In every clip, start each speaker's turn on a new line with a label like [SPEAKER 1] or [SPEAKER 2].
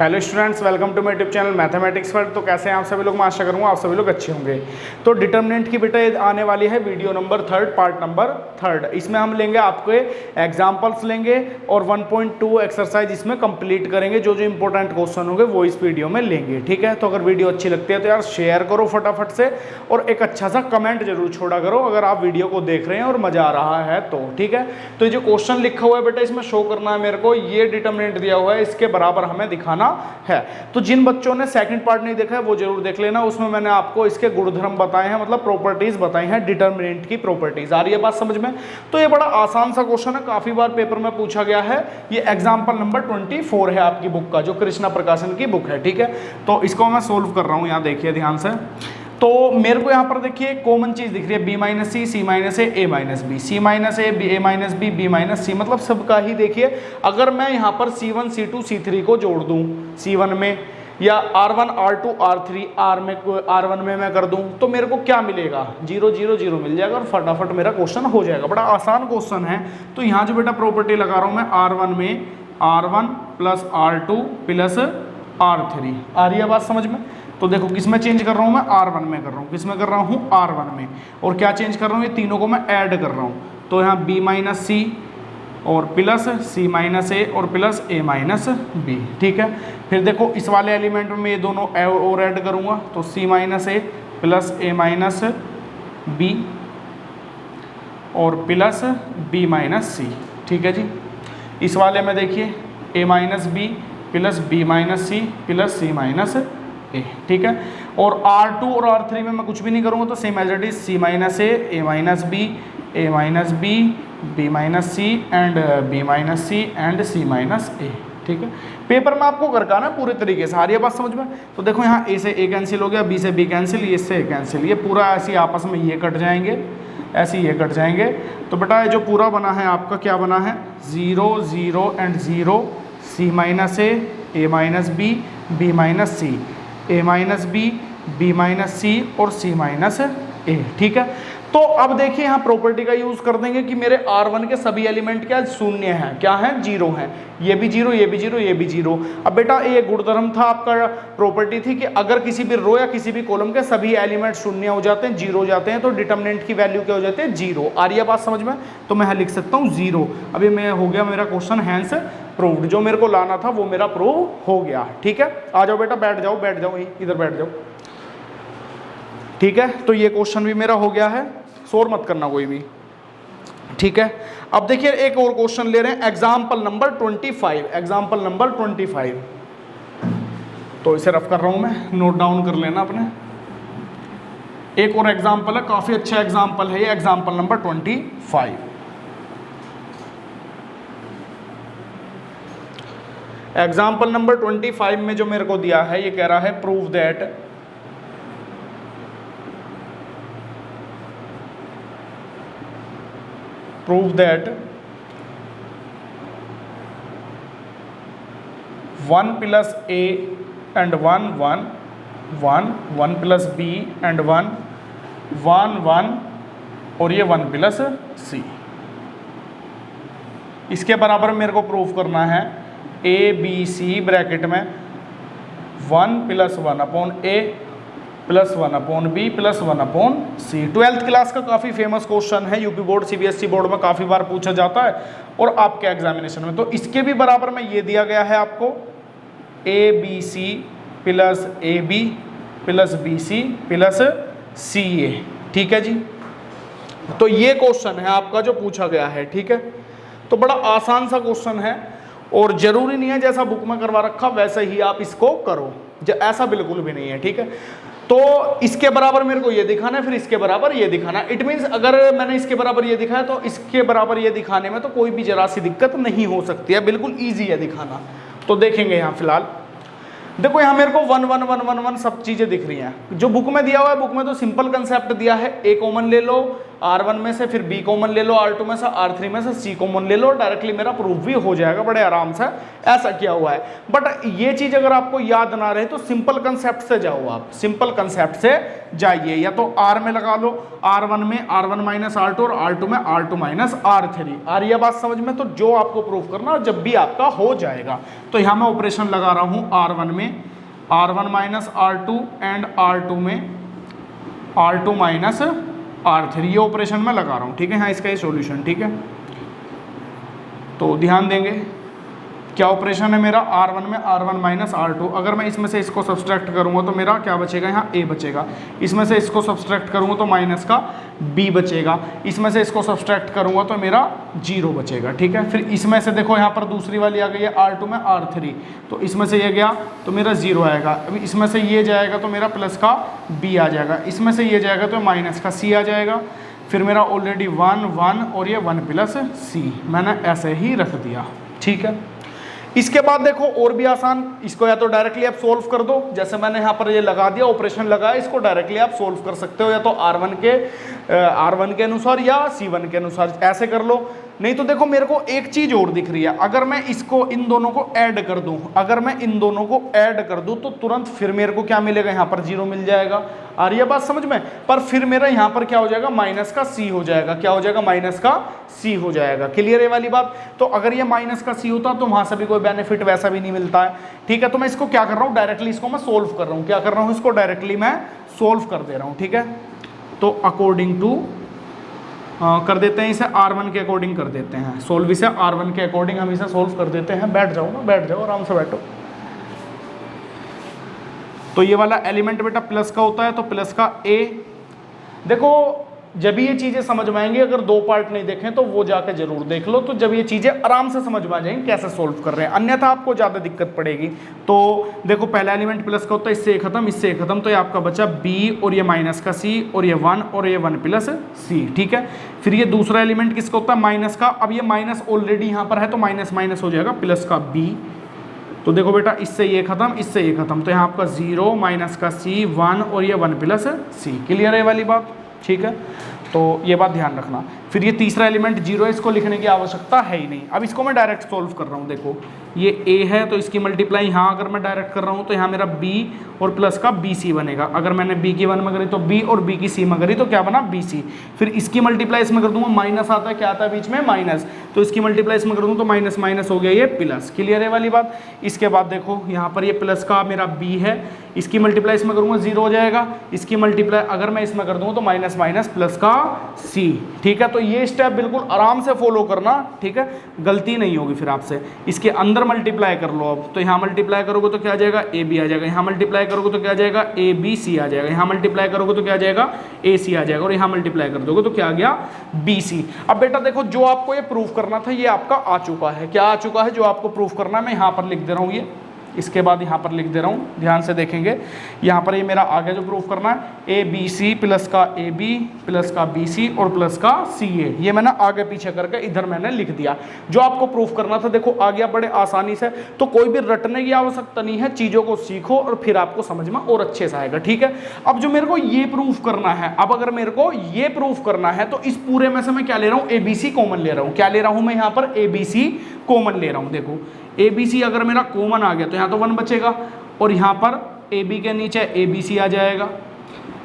[SPEAKER 1] Hello students, welcome to my YouTube channel mathematics world. तो कैसे हैं आप सभी लोग? मैं आशा करूंगा आप सभी लोग अच्छे होंगे। तो डिटर्मिनेंट की बेटा ये आने वाली है वीडियो नंबर 3, पार्ट नंबर 3। इसमें हम लेंगे आपके एग्जांपल्स लेंगे और 1.2 एक्सरसाइज इसमें कंप्लीट करेंगे। जो जो इंपॉर्टेंट क्वेश्चन होंगे वो इस वीडियो में लेंगे, ठीक है। तो अगर वीडियो अच्छी लगती है तो यार शेयर करो फटाफट से और एक अच्छा सा कमेंट जरूर छोड़ा करो अगर आप वीडियो को देख रहे हैं और मजा आ रहा है तो, ठीक है। तो ये जो क्वेश्चन लिखा हुआ है बेटा इसमें शो करना है मेरे को, ये डिटर्मिनेंट दिया हुआ है, इसके बराबर हमें दिखाना है। तो जिन बच्चों ने सेकंड पार्ट नहीं देखा है वो जरूर देख लेना, उसमें मैंने आपको इसके गुणधर्म बताए हैं, मतलब प्रॉपर्टीज बताई हैं डिटर्मिनेंट की प्रॉपर्टीज। आ रही है बात समझ में? तो ये बड़ा आसान सा क्वेश्चन है, काफी बार पेपर में पूछा गया है। ये एग्जांपल नंबर 24 है आपकी बुक का, जो कृष्णा प्रकाशन की बुक है, ठीक है। तो इसको मैं सोल्व कर रहा हूं, यहाँ देखिए ध्यान से। तो मेरे को यहाँ पर देखिए कॉमन चीज दिख रही है, b minus C, C minus A, A minus B, C minus A minus B, B minus सी, मतलब सबका ही देखिए। अगर मैं यहाँ पर C1 C2 C3 को जोड़ दूं C1 में, या R1 R2 R3 R1 में मैं कर दूं, तो मेरे को क्या मिलेगा? 0 0 0 मिल जाएगा और फटाफट मेरा क्वेश्चन हो जाएगा। बड़ा आसान क्वेश्चन है। तो यहाँ जो बेटा प्रॉपर्टी लगा रहा हूँ मैं R1 में, R1 plus R2 plus R3। आ रही है बात समझ में? तो देखो किस में चेंज कर रहा हूँ मैं? R1 में कर रहा हूँ। किस में कर रहा हूँ? R1 में। और क्या चेंज कर रहा हूँ? ये तीनों को मैं ऐड कर रहा हूँ। तो यहाँ b माइनस सी और प्लस c माइनस ए और प्लस a माइनस बी, ठीक है। फिर देखो इस वाले एलिमेंट में ये दोनों और ऐड करूँगा, तो c minus A plus a minus B और प्लस b माइनस सी, ठीक है जी। इस वाले में देखिए a minus B plus b minus C plus c minus A, ठीक है। और R2 और R3 में मैं कुछ भी नहीं करूँगा, तो same as it is c minus A minus B, a minus B, b minus C and b minus C and c minus A, ठीक है। पेपर में आपको करना ना पूरे तरीके से। आ रही है बात समझ में? तो देखो यहाँ a से a कैंसिल हो गया, b से b कैंसिल, ये से a कैंसिल, ये पूरा ऐसे आपस में ये कट जाएंगे, ऐसे ये कट जाएंगे। तो बेटा ये जो पूरा बना है आपका क्या बना है? 0 0 and 0, c minus A minus B, b minus C, a minus B minus C और c माइनस ए, ठीक है। तो अब देखिए यहाँ प्रॉपर्टी का यूज कर देंगे कि मेरे R1 के सभी एलिमेंट क्या शून्य हैं, क्या हैं? 0 हैं। ये भी 0, ये भी 0, ये भी 0। अब बेटा ये गुणधर्म था आपका, प्रॉपर्टी थी कि अगर किसी भी रो या किसी भी कॉलम के सभी एलिमेंट शून्य हो जाते हैं, 0 हो जाते हैं, तो डिटर्मिनेंट की वैल्यू क्या हो जाती है? 0। आ रही है बात समझ में? तो मैं लिख सकता हूँ 0। अभी मैं हो गया मेरा क्वेश्चन हैंस प्रूव्ड। जो मेरे को लाना था वो मेरा प्रूव हो गया, ठीक है। आ जाओ बेटा, बैठ जाओ इधर बैठ जाओ, ठीक है। तो ये क्वेश्चन भी मेरा हो गया है, शोर मत करना कोई भी, ठीक है। अब देखिए एक और क्वेश्चन ले रहे हैं, एग्जाम्पल नंबर 25, एग्जाम्पल नंबर 25। तो इसे रफ कर रहा हूं मैं, नोट डाउन कर लेना अपने। एक और एग्जाम्पल है, काफी अच्छा एग्जाम्पल है ये, एग्जाम्पल नंबर 25। एग्जाम्पल नंबर 25 में जो मेरे को दिया है, ये कह रहा है prove that 1 plus a and 1 1 1 1 plus b and 1 1 1 और ये 1 प्लस c, इसके बराबर मेरे को प्रूफ करना है a b c ब्रैकेट में 1 plus 1 upon a plus 1 upon b plus 1 upon c. 12th class का काफ़ी फेमस क्वेश्चन है, यूपी बोर्ड सीबीएसई बोर्ड में काफ़ी बार पूछा जाता है और आपके एग्जामिनेशन में। तो इसके भी बराबर में ये दिया गया है आपको A B C plus A B plus B C plus C A, ठीक है जी। तो ये क्वेश्चन है आपका जो पूछा गया है, ठीक है। तो बड़ा आसान सा क्वेश्चन है और जरूरी नहीं है जैसा बुक में करवा रखा वैसे ही आप इसको करो, ऐसा बिल्कुल भी नहीं है, ठीक है। तो इसके बराबर मेरे को ये दिखाना है, फिर इसके बराबर ये दिखाना है। इट मीन्स अगर मैंने इसके बराबर ये दिखाया तो इसके बराबर ये दिखाने में तो कोई भी जरा सी दिक्कत नहीं हो सकती है, बिल्कुल इजी है दिखाना। तो देखेंगे यहाँ फिलहाल देखो, यहाँ मेरे को 1 1 1 1 1 सब चीजें दिख रही हैं जो बुक में दिया हुआ है। बुक में तो सिंपल कंसेप्ट दिया है, ए कॉमन ले लो R1 में से फिर B कॉमन ले लो, R2 में से, R3 में से C कॉमन ले लो, डायरेक्टली मेरा प्रूफ भी हो जाएगा बड़े आराम से, ऐसा किया हुआ है। बट ये चीज अगर आपको याद ना रहे तो सिंपल कंसेप्ट से जाओ, आप सिंपल कंसेप्ट से जाइए, या तो R में लगा लो, R1 में R1 माइनस R2 और R2 में R2 माइनस R3। आ रही है बात समझ में? तो जो आपको प्रूफ करना जब भी आपका हो जाएगा, तो यहां मैं ऑपरेशन लगा रहा हूं R1 में R1 minus R2 and R2 में R2 माइनस R3, ये ऑपरेशन मैं लगा रहा हूं, ठीक है। हाँ, इसका ये सॉल्यूशन, ठीक है। तो ध्यान देंगे क्या ऑपरेशन है मेरा, R1 में R1 माइनस R2। अगर मैं इसमें से इसको सब्सट्रैक्ट करूंगा तो मेरा क्या बचेगा, यहाँ A बचेगा। इसमें से इसको सब्सट्रैक्ट करूंगा तो माइनस का B बचेगा। इसमें से इसको सब्सट्रैक्ट करूंगा तो मेरा 0 बचेगा, ठीक है। फिर इसमें से देखो यहाँ पर दूसरी वाली आ गई है R2 में R3, तो इसमें से ये गया तो मेरा 0 आएगा। अभी इसमें से ये जाएगा तो मेरा प्लस का B आ जाएगा। इसमें से ये जाएगा तो माइनस का C आ जाएगा। फिर मेरा ऑलरेडी 1 1 और ये 1 प्लस C मैंने ऐसे ही रख दिया, ठीक है। इसके बाद देखो और भी आसान, इसको या तो डायरेक्टली आप सोल्व कर दो, जैसे मैंने यहाँ पर ये लगा दिया, ऑपरेशन लगाया, इसको डायरेक्टली आप सोल्व कर सकते हो, या तो R1 के अनुसार या C1 के अनुसार, ऐसे कर लो। नहीं तो देखो मेरे को एक चीज और दिख रही है, अगर मैं इसको इन दोनों को ऐड कर दूं, अगर मैं इन दोनों को ऐड कर दूं तो तुरंत फिर मेरे को क्या मिलेगा, यहाँ पर 0 मिल जाएगा। आ रही है बात समझ में? पर फिर मेरा यहाँ पर क्या हो जाएगा, माइनस का C हो जाएगा। क्या हो जाएगा, माइनस का C हो जाएगा। क्लियर है वाली बात? तो अगर ये माइनस का C होता तो वहां से भी कोई बेनिफिट वैसा भी नहीं मिलता है, ठीक है। तो मैं इसको क्या कर रहा हूँ, डायरेक्टली इसको मैं सोल्व कर रहा हूँ। क्या कर रहा हूँ, इसको डायरेक्टली मैं सोल्व कर दे रहा हूँ, ठीक है। तो अकॉर्डिंग टू कर देते हैं इसे, R1 के अकॉर्डिंग कर देते हैं सोल्व, इसे R1 के अकॉर्डिंग हम इसे सोल्व कर देते हैं। बैठ जाओ ना, बैठ जाओ, आराम से बैठो। तो ये वाला एलिमेंट बेटा प्लस का होता है, तो प्लस का A। देखो जब ये चीजें समझ में आएंगी, अगर 2 पार्ट नहीं देखें तो वो जाके जरूर देख लो, तो जब ये चीजें आराम से समझ में आ जाएंगी कैसे सोल्व कर रहे हैं, अन्यथा आपको ज्यादा दिक्कत पड़ेगी। तो देखो पहला एलिमेंट प्लस का होता है, इससे खत्म, इससे खत्म, तो ये आपका बचा B और ये माइनस का C और ये 1 और ये 1 प्लस C, ठीक है। फिर ये दूसरा एलिमेंट किसका होता है, माइनस का। अब ये माइनस ऑलरेडी यहाँ पर है तो माइनस माइनस हो जाएगा, प्लस का B। तो देखो बेटा इससे ये खत्म, इससे ये खत्म, तो यहाँ आपका 0 माइनस का C 1 और ये 1 प्लस C। क्लियर है वाली बात, ठीक है। तो ये बात ध्यान रखना। फिर ये तीसरा एलिमेंट 0 है, इसको लिखने की आवश्यकता है ही नहीं। अब इसको मैं डायरेक्ट सोल्व कर रहा हूँ। देखो ये A है तो इसकी मल्टीप्लाई यहाँ अगर मैं डायरेक्ट कर रहा हूँ तो यहाँ मेरा B और प्लस का BC बनेगा। अगर मैंने B की 1 में करी तो B और B की C में करी तो क्या बना, BC। फिर इसकी मल्टीप्लाई इसमें कर दूंगा, माइनस आता है, क्या आता है बीच में, माइनस, तो इसकी मल्टीप्लाई इसमें कर दूँ तो माइनस माइनस हो गया ये प्लस। क्लियर है वाली बात? इसके बाद देखो यहाँ पर ये प्लस का मेरा B है, इसकी मल्टीप्लाई इसमें करूँगा 0 हो जाएगा। इसकी मल्टीप्लाई अगर मैं इसमें कर दूँगा तो माइनस माइनस प्लस का C, ठीक है। तो ये स्टेप बिल्कुल आराम से फॉलो करना, ठीक है, गलती नहीं होगी फिर आपसे। इसके अंदर मल्टीप्लाई कर लो अब, तो यहाँ मल्टीप्लाई करोगे तो क्या आ जाएगा, AB आ जाएगा। यहाँ मल्टीप्लाई करोगे तो क्या आ जाएगा, ABC आ जाएगा। यहाँ मल्टीप्लाई करोगे तो क्या आ जाएगा, AC आ जाएगा। और यहाँ मल्टीप्लाई कर दोगे तो क्या आ गया, BC। अब बेटा देखो जो आपको ये प्रूफ करना था ये आपका आ चुका है। क्या आ चुका है, जो आपको प्रूफ करना है मैं यहाँ पर लिख दे रहा हूँ, ये इसके बाद यहाँ पर लिख दे रहा हूँ, ध्यान से देखेंगे। यहाँ पर ये मेरा आगे जो प्रूफ करना है, ABC प्लस का AB प्लस का BC और प्लस का CA, ये मैंने आगे पीछे करके इधर मैंने लिख दिया। जो आपको प्रूफ करना था देखो आ गया बड़े आसानी से। तो कोई भी रटने की आवश्यकता नहीं है, चीज़ों को सीखो और फिर आपको समझ में और अच्छे से आएगा, ठीक है। अब जो मेरे को ये प्रूफ करना है, अब अगर मेरे को ये प्रूफ करना है तो इस पूरे में से मैं क्या ले रहा हूँ, ABC कॉमन ले रहा हूँ। क्या ले रहा हूँ मैं यहाँ पर, ABC कॉमन ले रहा हूँ। देखो ABC अगर मेरा कॉमन आ गया तो यहाँ तो 1 बचेगा, और यहाँ पर AB के नीचे ABC आ जाएगा,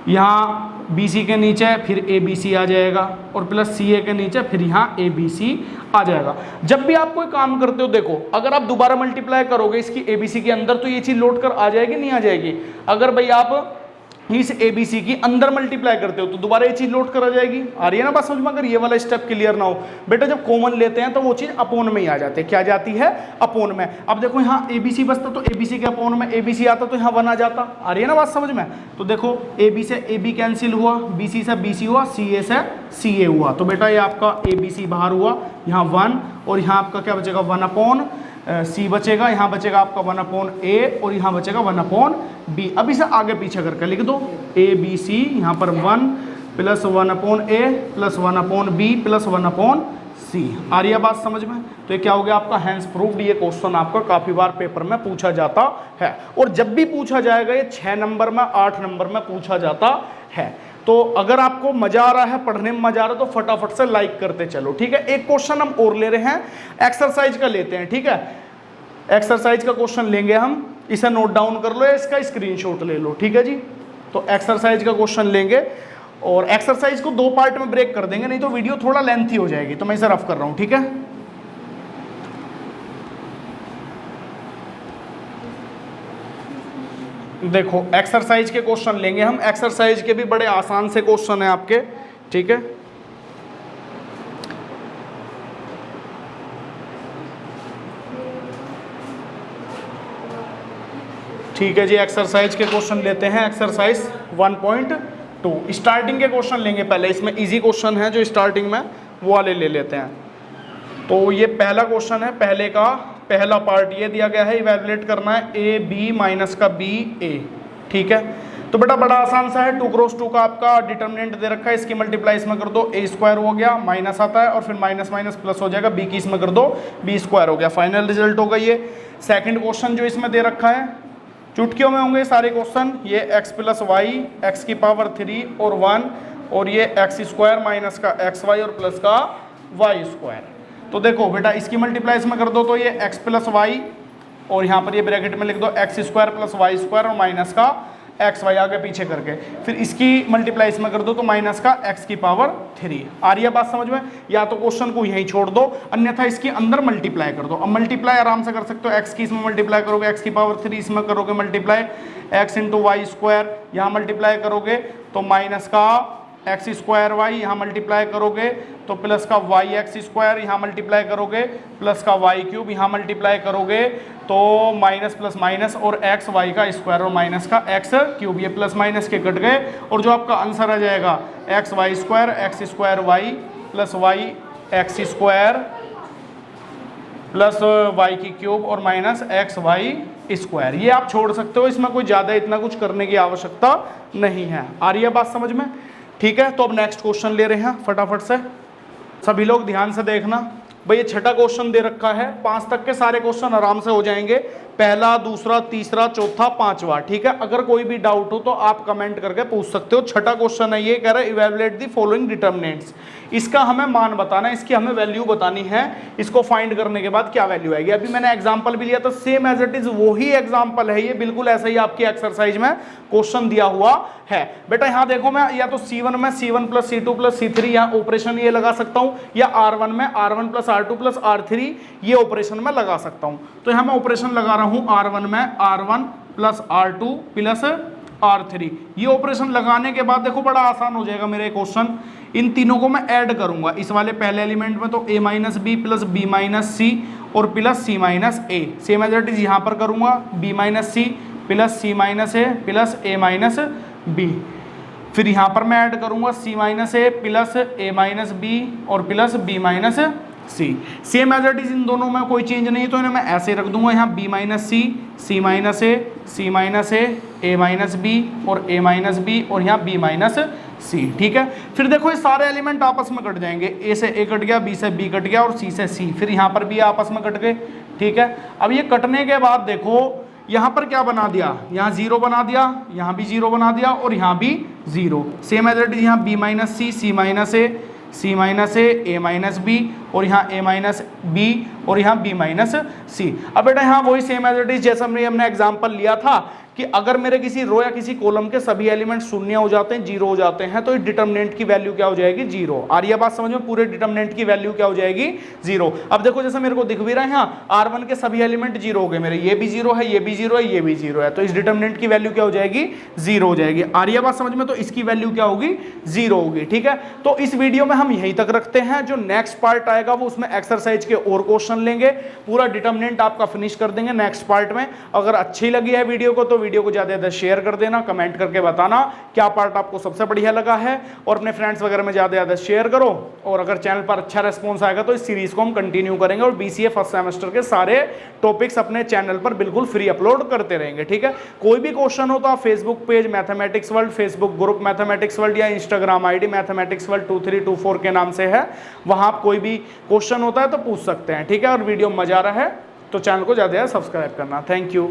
[SPEAKER 1] यहाँ BC के नीचे फिर ABC आ जाएगा, और प्लस CA के नीचे फिर यहाँ ABC आ जाएगा। जब भी आप कोई काम करते हो देखो, अगर आप दोबारा मल्टीप्लाई करोगे इसकी ABC के अंदर तो ये चीज़ लौट कर आ जाएगी, नहीं आ जाएगी। अगर भाई आप इस ABC की अंदर मल्टीप्लाई करते हो तो दोबारा ये चीज लौट कर आ जाएगी। आ रही है ना बात समझ में? अगर ये वाला स्टेप क्लियर ना हो बेटा, जब कॉमन लेते हैं तो वो चीज अपोन में ही आ जाती है। क्या जाती है, अपोन में। अब देखो यहाँ ABC बचता तो ABC के अपोन में ABC आता तो यहाँ 1 आ जाता। आ रही है ना बात समझ में? तो देखो AB से AB कैंसिल हुआ, BC से BC हुआ, CA से CA हुआ, तो बेटा ये आपका ABC बाहर हुआ, यहाँ 1, और यहाँ आपका क्या बचेगा, 1 अपॉन C बचेगा, यहाँ बचेगा आपका 1 अपॉन A और यहाँ बचेगा 1 अपॉन B। अब इसे आगे पीछे करके लिख दो, ABC यहाँ पर 1 plus 1 upon A plus 1 upon B plus 1 upon C। आ रही है बात समझ में? तो ये क्या हो गया आपका, हैंस प्रूफ्ड। ये क्वेश्चन आपका काफी बार पेपर में पूछा जाता है, और जब भी पूछा जाएगा ये 6 नंबर में 8 नंबर में पूछा जाता है। तो अगर आपको मजा आ रहा है, पढ़ने में मजा आ रहा है, तो फटाफट से लाइक करते चलो, ठीक है। एक क्वेश्चन हम और ले रहे हैं, एक्सरसाइज का लेते हैं, ठीक है। एक्सरसाइज का क्वेश्चन लेंगे हम, इसे नोट डाउन कर लो, इसका स्क्रीनशॉट ले लो, ठीक है जी। तो एक्सरसाइज का क्वेश्चन लेंगे और एक्सरसाइज को 2 पार्ट में ब्रेक कर देंगे, नहीं तो वीडियो थोड़ा लेंथी हो जाएगी, तो मैं इसे रफ कर रहा हूं, ठीक है। देखो एक्सरसाइज के क्वेश्चन लेंगे हम, एक्सरसाइज के भी बड़े आसान से क्वेश्चन है आपके, ठीक है। ठीक है जी, एक्सरसाइज के क्वेश्चन लेते हैं, एक्सरसाइज 1.2 स्टार्टिंग के क्वेश्चन लेंगे पहले। इसमें इजी क्वेश्चन है जो स्टार्टिंग में, वो वाले ले लेते हैं। तो ये पहला क्वेश्चन है, पहले का पहला पार्ट ये दिया गया है, इवैल्यूएट करना है ए बी माइनस का बी ए, ठीक है। तो बेटा बड़ा आसान सा है, 2 क्रॉस 2 का आपका डिटर्मिनेंट दे रखा है, इसकी मल्टीप्लाई इसमें कर दो, ए स्क्वायर हो गया, माइनस आता है और फिर माइनस माइनस प्लस हो जाएगा, बी की इसमें कर दो, बी स्क्वायर हो गया, फाइनल रिजल्ट होगा ये। सेकंड क्वेश्चन जो इसमें दे रखा है, चुटकियों में होंगे सारे क्वेश्चन, ये x प्लस वाई, एक्स की पावर 3 और 1, और ये एक्स स्क्वायर माइनस का एक्स वाई और प्लस का वाई स्क्वायर। तो देखो बेटा इसकी मल्टीप्लाई इसमें कर दो, तो ये x प्लस वाई और यहाँ पर ये ब्रैकेट में लिख दो x square plus y square और माइनस का एक्स वाई आगे पीछे करके, फिर इसकी मल्टीप्लाई इसमें कर दो तो माइनस का एक्स की पावर 3। आ रही है बात समझ में? या तो क्वेश्चन को यहीं छोड़ दो, अन्यथा इसके अंदर मल्टीप्लाई कर दो। अब मल्टीप्लाई आराम से कर सकते हो, एक्स की इसमें मल्टीप्लाई करोगे, एक्स की पावर 3 इसमें करोगे multiply, x into y square यहाँ मल्टीप्लाई करोगे तो माइनस का एक्स स्क्वायर वाई, यहाँ मल्टीप्लाई करोगे तो प्लस का वाई एक्स स्क्वायर, यहाँ मल्टीप्लाई करोगे प्लस का वाई क्यूब, यहाँ मल्टीप्लाई करोगे तो माइनस प्लस माइनस और एक्स वाई का स्क्वायर और माइनस का एक्स क्यूब, ये प्लस माइनस के कट गए और जो आपका आंसर आ जाएगा x y square, x square y plus Y x square plus y की क्यूब और माइनस एक्स वाई स्क्वायर। ये आप छोड़ सकते हो, इसमें कोई ज़्यादा इतना कुछ करने की आवश्यकता नहीं है। आ रही है बात समझ में? ठीक है, तो अब नेक्स्ट क्वेश्चन ले रहे हैं फटाफट से, सभी लोग ध्यान से देखना। भाई ये छठा क्वेश्चन दे रखा है, 5 तक के सारे क्वेश्चन आराम से हो जाएंगे, पहला दूसरा तीसरा चौथा पांचवा, ठीक है। अगर कोई भी डाउट हो तो आप कमेंट करके पूछ सकते हो। छठा क्वेश्चन है, ये कह रहा है इवैल्यूएट द फॉलोइंग डिटर्मिनेंट्स, इसका हमें मान बताना है, इसकी हमें वैल्यू बतानी है, इसको फाइंड करने के बाद क्या वैल्यू आएगी। अभी मैंने एग्जांपल भी लिया था, सेम एज इट इज वही एग्जांपल है, ये बिल्कुल ऐसा ही आपकी एक्सरसाइज में क्वेश्चन दिया हुआ है। बेटा यहाँ देखो, मैं या तो C1 में C1 plus C2 plus C3 यहाँ ऑपरेशन ये लगा सकता हूँ, या R1 में R1 plus R2 plus R3 ये ऑपरेशन में लगा सकता हूँ। तो यहाँ मैं ऑपरेशन लगा रहा हूँ R1 में R1 plus R2 plus R3, ये ऑपरेशन लगाने के बाद देखो बड़ा आसान हो जाएगा मेरे क्वेश्चन। इन तीनों को मैं ऐड करूंगा, इस वाले पहले एलिमेंट में तो a minus B plus B minus C और plus C minus A, same as it is यहाँ पर करूंगा b minus C plus C minus A plus A minus B, फिर यहाँ पर मैं ऐड करूंगा c minus A plus A minus B और plus b minus C. Same as it is इन दोनों में कोई चेंज नहीं, तो इन्हें मैं ऐसे रख दूंगा, यहाँ b minus C, C minus A minus B और ए माइनस बी और यहाँ b माइनस सी, ठीक है। फिर देखो ये सारे एलिमेंट आपस में कट जाएंगे, a से a कट गया, b से b कट गया और c से c, फिर यहाँ पर भी आपस में कट गए, ठीक है। अब ये कटने के बाद देखो यहाँ पर क्या बना दिया, यहाँ 0 बना दिया, यहाँ भी 0 बना दिया और यहाँ भी 0। सेम एज इट इज यहाँ b minus C, C minus A minus B और यहाँ a माइनस बी और यहाँ b माइनस सी। अब बेटा यहाँ वही सेम एज इट इज जैसा हमने एग्जांपल लिया था कि अगर मेरे किसी रो या किसी कॉलम के सभी एलिमेंट शून्य हो जाते हैं, 0 हो जाते हैं, तो इस डिटर्मिनेंट की वैल्यू क्या हो जाएगी, 0। आ रही है बात समझ में? पूरे डिटर्मिनेंट की वैल्यू क्या हो जाएगी, 0। अब देखो जैसे मेरे को दिख भी रहा है यहाँ R1 के सभी एलिमेंट 0 हो गए मेरे, ये भी 0 है, ये भी 0 है, ये भी 0 है, तो इस डिटर्मिनेंट की वैल्यू क्या हो जाएगी, 0 हो जाएगी। आ रही है बात समझ में? तो इसकी वैल्यू क्या होगी, 0 होगी, ठीक है। तो इस वीडियो में हम यहीं तक रखते हैं, जो नेक्स्ट पार्ट आएगा वो उसमें एक्सरसाइज के और क्वेश्चन लेंगे, पूरा डिटर्मिनेंट आपका फिनिश कर देंगे नेक्स्ट पार्ट में। अगर अच्छी लगी है वीडियो को तो वीडियो को ज्यादा शेयर कर देना, कमेंट करके बताना क्या पार्ट आपको सबसे बढ़िया लगा है, और अपने फ्रेंड्स वगैरह में ज्यादा शेयर करो। और अगर चैनल पर अच्छा रेस्पॉन्स आएगा तो इस सीरीज को हम कंटिन्यू करेंगे और BCA फर्स्ट सेमेस्टर के सारे टॉपिक्स अपने चैनल पर बिल्कुल फ्री अपलोड करते रहेंगे, ठीक है। कोई भी क्वेश्चन हो तो आप Facebook page mathematics world, Facebook group mathematics world या इंस्टाग्राम ID मैथमेटिक्स वर्ल्ड 2324 के नाम से है, वहां आप कोई भी क्वेश्चन होता है तो पूछ सकते हैं, ठीक है। और वीडियो मजा आ रहा है तो चैनल को ज्यादा सब्सक्राइब करना। Thank you.